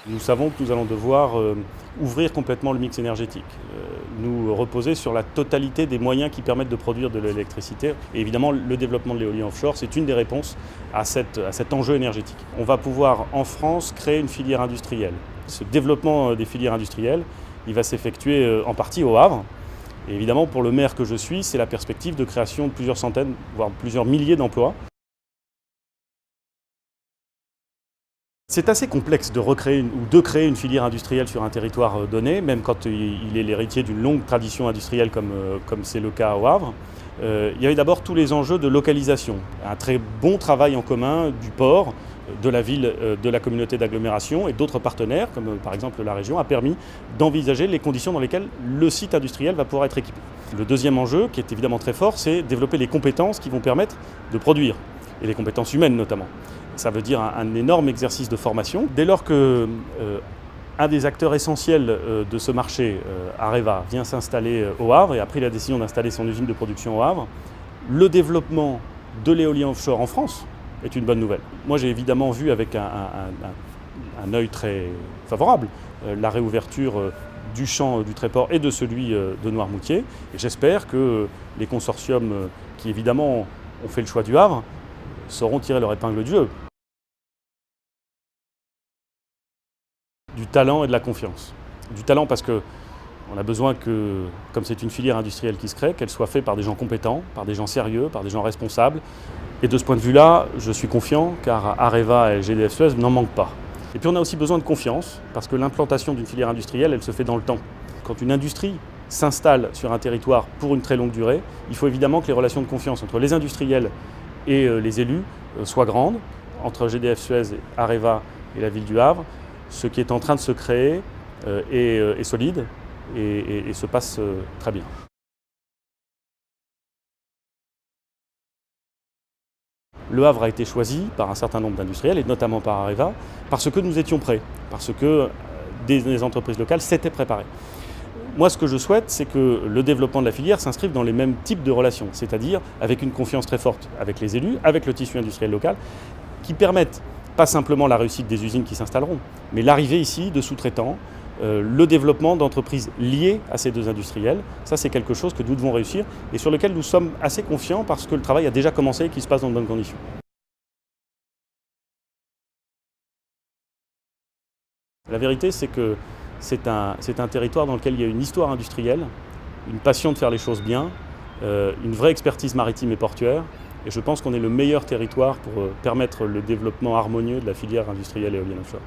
Nous savons que nous allons devoir ouvrir complètement le mix énergétique, nous reposer sur la totalité des moyens qui permettent de produire de l'électricité. Et évidemment, le développement de l'éolien offshore, c'est une des réponses à cet enjeu énergétique. On va pouvoir, en France, créer une filière industrielle. Ce développement des filières industrielles, il va s'effectuer en partie au Havre. Et évidemment, pour le maire que je suis, c'est la perspective de création de plusieurs centaines, voire plusieurs milliers d'emplois. C'est assez complexe de créer une filière industrielle sur un territoire donné, même quand il est l'héritier d'une longue tradition industrielle comme c'est le cas au Havre. Il y avait d'abord tous les enjeux de localisation. Un très bon travail en commun du port, de la ville, de la communauté d'agglomération et d'autres partenaires, comme par exemple la région, a permis d'envisager les conditions dans lesquelles le site industriel va pouvoir être équipé. Le deuxième enjeu, qui est évidemment très fort, c'est développer les compétences qui vont permettre de produire, et les compétences humaines notamment. Ça veut dire un énorme exercice de formation. Dès lors qu'un des acteurs essentiels de ce marché, Areva, vient s'installer au Havre et a pris la décision d'installer son usine de production au Havre, le développement de l'éolien offshore en France est une bonne nouvelle. Moi, j'ai évidemment vu avec un œil très favorable la réouverture du champ du Tréport et de celui de Noirmoutier. Et j'espère que les consortiums qui, évidemment, ont fait le choix du Havre sauront tirer leur épingle du jeu. Du talent et de la confiance. Du talent parce qu'on a besoin que, comme c'est une filière industrielle qui se crée, qu'elle soit faite par des gens compétents, par des gens sérieux, par des gens responsables. Et de ce point de vue-là, je suis confiant car Areva et GDF Suez n'en manquent pas. Et puis on a aussi besoin de confiance parce que l'implantation d'une filière industrielle, elle se fait dans le temps. Quand une industrie s'installe sur un territoire pour une très longue durée, il faut évidemment que les relations de confiance entre les industriels et les élus soient grandes, entre GDF Suez, Areva et la ville du Havre. Ce qui est en train de se créer est solide et se passe très bien. Le Havre a été choisi par un certain nombre d'industriels, et notamment par Areva, parce que nous étions prêts, parce que des entreprises locales s'étaient préparées. Moi, ce que je souhaite, c'est que le développement de la filière s'inscrive dans les mêmes types de relations, c'est-à-dire avec une confiance très forte avec les élus, avec le tissu industriel local, qui permettent pas simplement la réussite des usines qui s'installeront, mais l'arrivée ici de sous-traitants, le développement d'entreprises liées à ces deux industriels. Ça, c'est quelque chose que nous devons réussir et sur lequel nous sommes assez confiants parce que le travail a déjà commencé et qu'il se passe dans de bonnes conditions. La vérité, c'est que c'est un territoire dans lequel il y a une histoire industrielle, une passion de faire les choses bien, une vraie expertise maritime et portuaire. Et je pense qu'on est le meilleur territoire pour permettre le développement harmonieux de la filière industrielle éolienne offshore.